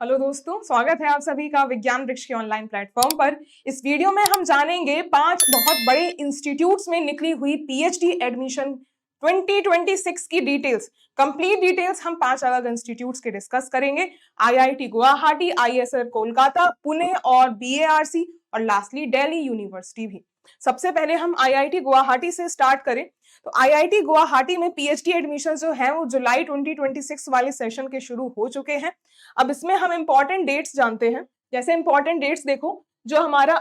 Hello दोस्तों, स्वागत है आप सभी का विज्ञान वृक्ष के ऑनलाइन प्लेटफॉर्म पर। इस वीडियो में हम जानेंगे 5 बहुत बड़े इंस्टीट्यूट्स में निकली हुई पीएचडी एडमिशन 2026 की डिटेल्स। कंप्लीट डिटेल्स हम 5 अलग इंस्टीट्यूट्स के डिस्कस करेंगे। आईआईटी गुवाहाटी, आईएसआर कोलकाता, पुणे और बीएआरसी और लास्टली दिल्ली यूनिवर्सिटी भी। सबसे पहले हम आईआईटी गुवाहाटी से स्टार्ट करें तो आईआईटी गुवाहाटी में पीएचडी एडमिशन जो है वो जुलाई 2026 वाले सेशन के शुरू हो चुके हैं। अब इसमें हम इंपॉर्टेंट डेट्स जानते हैं। जैसे इंपॉर्टेंट डेट्स देखो, जो हमारा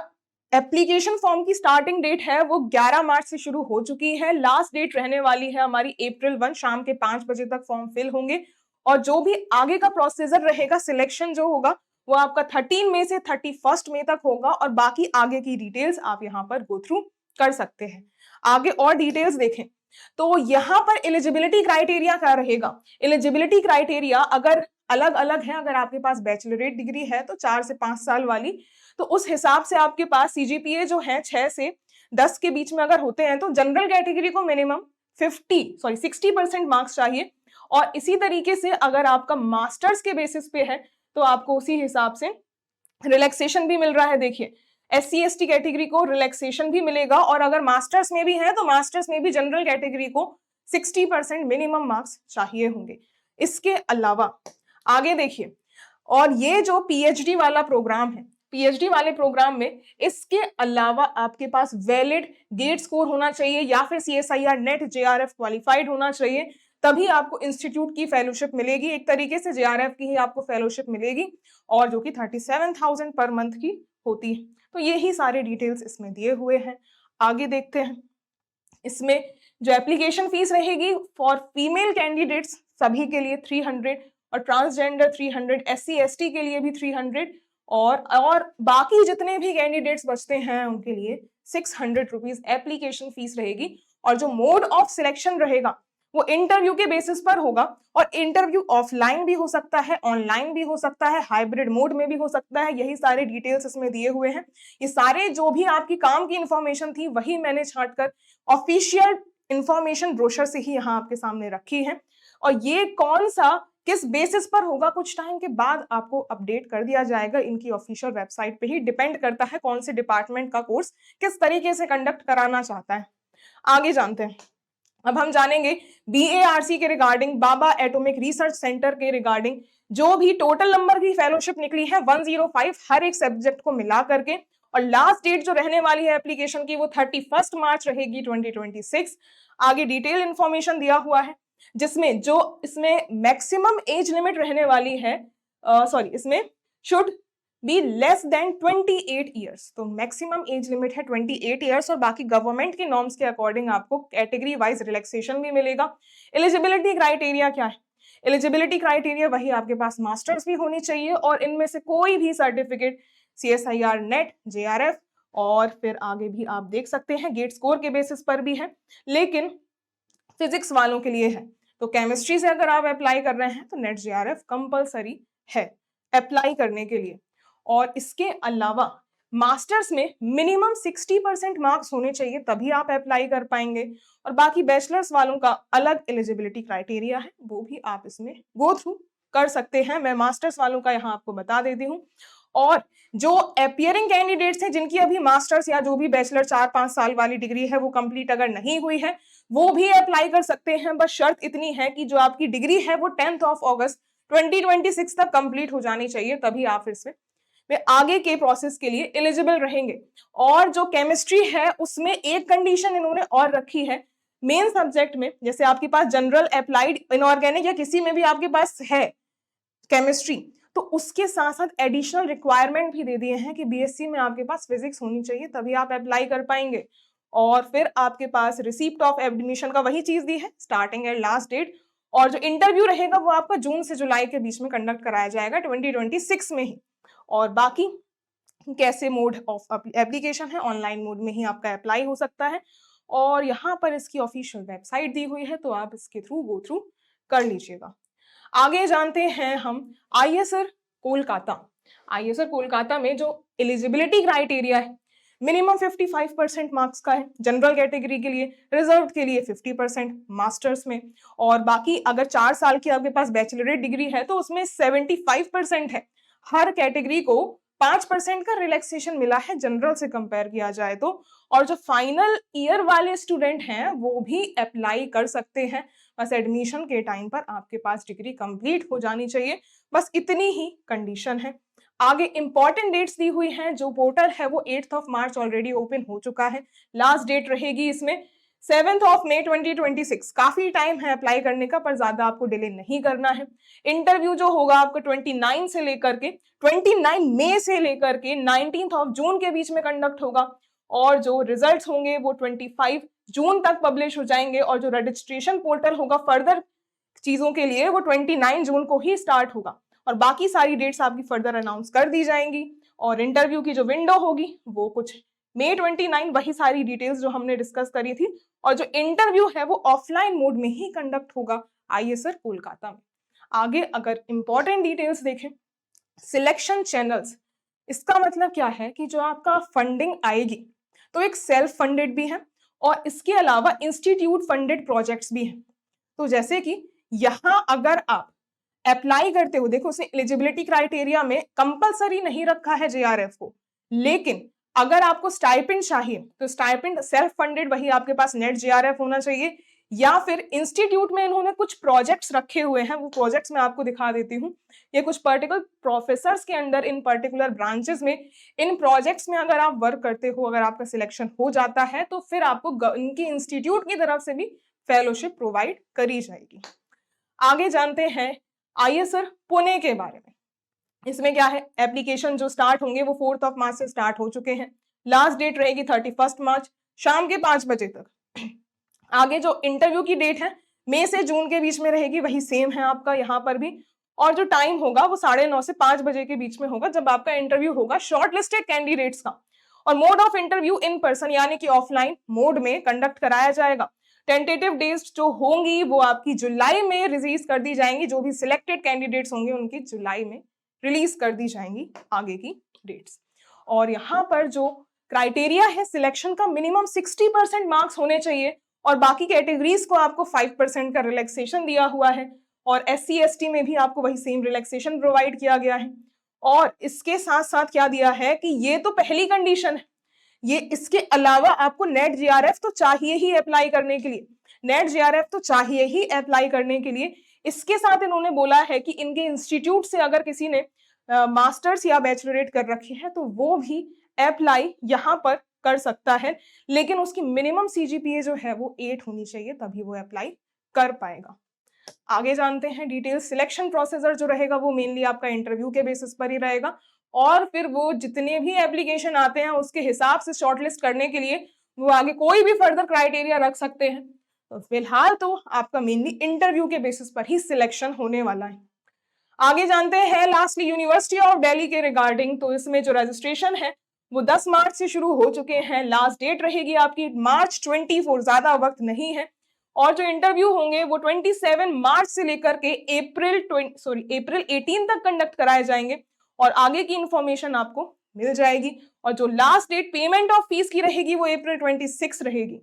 एप्लीकेशन फॉर्म की स्टार्टिंग डेट है वो 11 मार्च से शुरू हो चुकी है। लास्ट डेट रहने वाली है हमारी अप्रैल 1 शाम के 5 बजे तक फॉर्म फिल होंगे और जो भी आगे का प्रोसीजर रहेगा, सिलेक्शन जो होगा वो आपका 13 मई से 31 मई तक होगा और बाकी आगे की डिटेल्स आप यहाँ पर गो थ्रू कर सकते हैं। आगे और डिटेल्स देखें तो यहाँ पर एलिजिबिलिटी क्राइटेरिया क्या रहेगा। एलिजिबिलिटी क्राइटेरिया अगर अलग अलग है, अगर आपके पास बैचलरेट डिग्री है तो 4 से 5 साल वाली, तो उस हिसाब से आपके पास सीजीपीए जो है 6 से 10 के बीच में अगर होते हैं तो जनरल कैटेगरी को मिनिमम 60% मार्क्स चाहिए। और इसी तरीके से अगर आपका मास्टर्स के बेसिस पे है तो आपको उसी हिसाब से रिलैक्सेशन भी मिल रहा है। देखिए, SC ST कैटेगरी को रिलैक्सेशन भी मिलेगा और अगर मास्टर्स में भी है तो मास्टर्स में भी जनरल कैटेगरी को 60% मिनिमम मार्क्स चाहिए होंगे। इसके अलावा आगे देखिए, और ये जो पीएचडी वाला प्रोग्राम है, पीएचडी वाले प्रोग्राम में इसके अलावा आपके पास वैलिड गेट स्कोर होना चाहिए या फिर CSIR नेट JRF क्वालिफाइड होना चाहिए, तभी आपको इंस्टीट्यूट की फेलोशिप मिलेगी। एक तरीके से JRF की ही आपको फेलोशिप मिलेगी और जो कि 37,000 पर मंथ की होती है। तो यही सारे डिटेल्स इसमें दिए हुए हैं। आगे देखते हैं, इसमें जो एप्लीकेशन फीस रहेगी फॉर फीमेल कैंडिडेट्स सभी के लिए 300 और ट्रांसजेंडर 300, SC ST के लिए भी 300 और बाकी जितने भी कैंडिडेट्स बचते हैं उनके लिए 600 रुपीज एप्लीकेशन फीस रहेगी। और जो मोड ऑफ सिलेक्शन रहेगा वो इंटरव्यू के बेसिस पर होगा और इंटरव्यू ऑफलाइन भी हो सकता है, ऑनलाइन भी हो सकता है, हाइब्रिड मोड में भी हो सकता है। यही सारे डिटेल्स इसमें दिए हुए हैं। ये सारे जो भी आपकी काम की इंफॉर्मेशन थी वही मैंने छांट कर ऑफिशियल इंफॉर्मेशन ब्रोशर से ही यहाँ आपके सामने रखी है। और ये कौन सा किस बेसिस पर होगा कुछ टाइम के बाद आपको अपडेट कर दिया जाएगा। इनकी ऑफिशियल वेबसाइट पे ही डिपेंड करता है कौन से डिपार्टमेंट का कोर्स किस तरीके से कंडक्ट कराना चाहता है। आगे जानते हैं, अब हम जानेंगे BARC के रिगार्डिंग, बाबा एटॉमिक रिसर्च सेंटर के रिगार्डिंग जो भी टोटल नंबर की फेलोशिप निकली है 105 हर एक सब्जेक्ट को मिला करके। और लास्ट डेट जो रहने वाली है एप्लीकेशन की वो 31 मार्च रहेगी 2026। आगे डिटेल इंफॉर्मेशन दिया हुआ है जिसमें जो इसमें मैक्सिमम एज लिमिट रहने वाली है, इसमें should be less than 28 years. तो मैक्सिमम एज लिमिट है 28 ईयर्स और बाकी गवर्नमेंट की नॉर्म्स के अकॉर्डिंग आपको कैटेगरी वाइज रिलैक्सेशन भी मिलेगा। एलिजिबिलिटी क्राइटेरिया क्या है? एलिजिबिलिटी क्राइटेरिया वही, आपके पास मास्टर्स भी होनी चाहिए और इनमें से कोई भी सर्टिफिकेट CSIR नेट JRF और फिर आगे भी आप देख सकते हैं गेट स्कोर के बेसिस पर भी है, लेकिन फिजिक्स वालों के लिए है। तो केमिस्ट्री से अगर आप अप्लाई कर रहे हैं तो नेट JRF कंपलसरी है अप्लाई करने के लिए। और इसके अलावा मास्टर्स में मिनिमम 60% मार्क्स होने चाहिए तभी आप अप्लाई कर पाएंगे। और बाकी बैचलर्स वालों का अलग एलिजिबिलिटी क्राइटेरिया है, वो भी आप इसमें गो थ्रू कर सकते हैं। मैं मास्टर्स वालों का यहाँ आपको बता देती हूँ। और जो अपियरिंग कैंडिडेट्स हैं जिनकी अभी मास्टर्स या जो भी बैचलर 4-5 साल वाली डिग्री है वो कंप्लीट अगर नहीं हुई है वो भी अप्लाई कर सकते हैं। बस शर्त इतनी है कि जो आपकी डिग्री है वो 10 अगस्त 2026 तक कंप्लीट हो जानी चाहिए, तभी आप इसमें आगे के प्रोसेस के लिए एलिजिबल रहेंगे। और जो केमिस्ट्री है उसमें एक कंडीशन इन्होंने और रखी है मेन सब्जेक्ट में, जैसे आपके पास जनरल, अप्लाइड, इनऑर्गेनिक या किसी में भी आपके पास है केमिस्ट्री, तो उसके साथ साथ एडिशनल रिक्वायरमेंट भी दे दिए हैं कि BSc में आपके पास फिजिक्स होनी चाहिए तभी आप अप्लाई कर पाएंगे। और फिर आपके पास रिसीप्ट ऑफ एडमिशन का वही चीज दी है, स्टार्टिंग एंड लास्ट डेट। और जो इंटरव्यू रहेगा वो आपका जून से जुलाई के बीच में कंडक्ट कराया जाएगा 2026 में ही। और बाकी कैसे मोड ऑफ एप्लीकेशन है, ऑनलाइन मोड में ही आपका अप्लाई हो सकता है। और यहाँ पर इसकी ऑफिशियल वेबसाइट दी हुई है तो आप इसके थ्रू गो थ्रू कर लीजिएगा। आगे जानते हैं हम ISR कोलकाता। ISR कोलकाता में जो एलिजिबिलिटी क्राइटेरिया है मिनिमम 55% मार्क्स का है जनरल कैटेगरी के लिए, रिजर्व के लिए 50% मास्टर्स में। और बाकी अगर 4 साल की आपके पास बैचलरेट डिग्री है तो उसमें 75% है। हर कैटेगरी को 5% का रिलैक्सेशन मिला है जनरल से कंपेयर किया जाए तो। और जो फाइनल ईयर वाले स्टूडेंट हैं वो भी अप्लाई कर सकते हैं, बस एडमिशन के टाइम पर आपके पास डिग्री कंप्लीट हो जानी चाहिए, बस इतनी ही कंडीशन है। आगे इंपॉर्टेंट डेट्स दी हुई हैं, जो पोर्टल है वो 8 मार्च ऑलरेडी ओपन हो चुका है, लास्ट डेट रहेगी इसमें 7 मई 2026। काफी टाइम है अप्लाई करने का, पर ज्यादा आपको डिले नहीं करना है। इंटरव्यू जो होगा आपको 29 से लेकर के 29 मई से लेकर के 19 जून के बीच में कंडक्ट होगा, और जो रिजल्ट्स होंगे वो 25 जून तक पब्लिश हो जाएंगे, और जो रजिस्ट्रेशन पोर्टल होगा फर्दर चीजों के लिए वो 29 जून को ही स्टार्ट होगा, और बाकी सारी डेट्स आपकी फर्दर अनाउंस कर दी जाएंगी। और इंटरव्यू की जो विंडो होगी वो कुछ मई 29, वही सारी डिटेल्स जो हमने डिस्कस करी थी। और जो इंटरव्यू है वो ऑफलाइन मोड में ही कंडक्ट होगा IISER कोलकाता में। आगे अगर इंपॉर्टेंट डिटेल्स देखें, सिलेक्शन चैनल्स, इसका मतलब क्या है कि जो आपका फंडिंग आएगी तो एक सेल्फ फंडेड भी है, और इसके अलावा इंस्टीट्यूट फंडेड प्रोजेक्ट्स भी हैं। तो जैसे कि यहाँ अगर आप अप्लाई करते हो, देखो उसने एलिजिबिलिटी क्राइटेरिया में कंपलसरी नहीं रखा है JRF को, लेकिन अगर आपको स्टाइपेंड चाहिए तो स्टाइपेंड सेल्फ फंडेड वही आपके पास नेट JRF होना चाहिए, या फिर इंस्टीट्यूट में इन्होंने कुछ प्रोजेक्ट्स रखे हुए हैं, वो प्रोजेक्ट्स मैं आपको दिखा देती हूँ। ये कुछ पर्टिकुलर प्रोफेसर्स के अंडर इन पर्टिकुलर ब्रांचेस में इन प्रोजेक्ट्स में अगर आप वर्क करते हो, अगर आपका सिलेक्शन हो जाता है तो फिर आपको इनकी इंस्टीट्यूट की तरफ से भी फेलोशिप प्रोवाइड करी जाएगी। आगे जानते हैं IISER पुणे के बारे में। इसमें क्या है, एप्लीकेशन जो स्टार्ट होंगे वो 4 मार्च से स्टार्ट हो चुके हैं, लास्ट डेट रहेगी 31 मार्च शाम के 5 बजे तक। आगे जो इंटरव्यू की डेट है मई से जून के बीच में रहेगी, वही सेम है आपका यहाँ पर भी, और जो टाइम होगा वो 9:30 से 5 बजे के बीच में होगा, जब आपका इंटरव्यू होगा शॉर्टलिस्टेड कैंडिडेट्स का। और mode of interview in person यानी कि ऑफलाइन मोड में कंडक्ट कराया जाएगा। टेंटेटिव डेट्स जो होंगी वो आपकी जुलाई में रिलीज कर दी जाएंगी, जो भी सिलेक्टेड कैंडिडेट्स होंगे उनकी जुलाई में रिलीज कर दी जाएंगी आगे की डेट्स। और यहाँ पर जो क्राइटेरिया है सिलेक्शन का, मिनिमम 60% मार्क्स होने चाहिए, और बाकी कैटेगरीज को आपको 5% का रिलैक्सेशन दिया हुआ है, और SC ST में भी आपको वही सेम रिलैक्सेशन प्रोवाइड किया गया है। और इसके साथ साथ क्या दिया है कि ये तो पहली कंडीशन है, ये इसके अलावा आपको नेट JRF तो चाहिए ही अप्लाई करने के लिए, नेट JRF तो चाहिए ही अप्लाई करने के लिए। इसके साथ इन्होंने बोला है कि इनके इंस्टीट्यूट से अगर किसी ने मास्टर्स या बैचलरेट कर रखी है तो वो भी अप्लाई यहाँ पर कर सकता है, लेकिन उसकी मिनिमम CGPA जो है वो 8 होनी चाहिए, तभी वो अप्लाई कर पाएगा। आगे जानते हैं डिटेल्स। सिलेक्शन प्रोसीजर जो रहेगा वो मेनली आपका इंटरव्यू के बेसिस पर ही रहेगा, और फिर वो जितने भी एप्लीकेशन आते हैं उसके हिसाब से शॉर्टलिस्ट करने के लिए वो आगे कोई भी फर्दर क्राइटेरिया रख सकते हैं। तो फिलहाल तो आपका मेनली इंटरव्यू के बेसिस पर ही सिलेक्शन होने वाला है। आगे जानते हैं लास्टली यूनिवर्सिटी ऑफ दिल्ली के रिगार्डिंग। तो इसमें जो रजिस्ट्रेशन है वो 10 मार्च से शुरू हो चुके हैं, लास्ट डेट रहेगी आपकी मार्च 24, ज्यादा वक्त नहीं है। और जो इंटरव्यू होंगे वो 27 मार्च से लेकर के अप्रैल 18 तक कंडक्ट कराए जाएंगे, और आगे की इंफॉर्मेशन आपको मिल जाएगी। और जो last date payment of fees की रहेगी वो अप्रैल 26 रहेगी।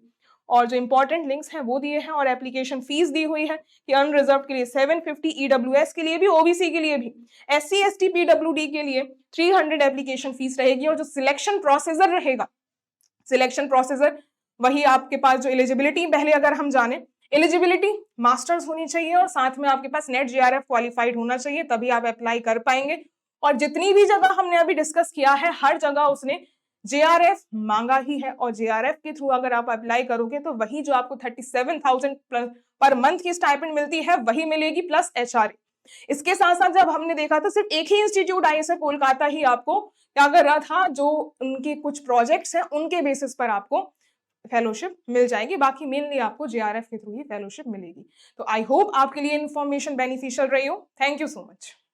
और जो इंपॉर्टेंट लिंक्स हैं वो दिए हैं, और एप्लीकेशन फीस दी हुई है कि अनरिजर्व के लिए 750, EWS के लिए भी, OBC के लिए भी, SC ST PWD के लिए 300 एप्लीकेशन फीस रहेगी। और जो सिलेक्शन प्रोसीजर रहेगा, सिलेक्शन प्रोसीजर वही आपके पास जो एलिजिबिलिटी, पहले अगर हम जाने, एलिजिबिलिटी मास्टर्स होनी चाहिए और साथ में आपके पास नेट JRF क्वालिफाइड होना चाहिए, तभी आप अप्लाई कर पाएंगे। और जितनी भी जगह हमने अभी डिस्कस किया है हर जगह उसने JRF मांगा ही है, और JRF के थ्रू अगर आप अप्लाई करोगे तो वही जो आपको 37,000 पर मंथ की स्टाइपेंड मिलती है वही मिलेगी, प्लस HRA। इसके साथ साथ जब हमने देखा था सिर्फ एक ही इंस्टीट्यूट IISER कोलकाता ही आपको क्या कर रहा था, जो उनके कुछ प्रोजेक्ट्स हैं उनके बेसिस पर आपको फेलोशिप मिल जाएगी, बाकी मेनली आपको JRF के थ्रू ही फेलोशिप मिलेगी। तो आई होप आपके लिए इन्फॉर्मेशन बेनिफिशियल रही हो। Thank you so much.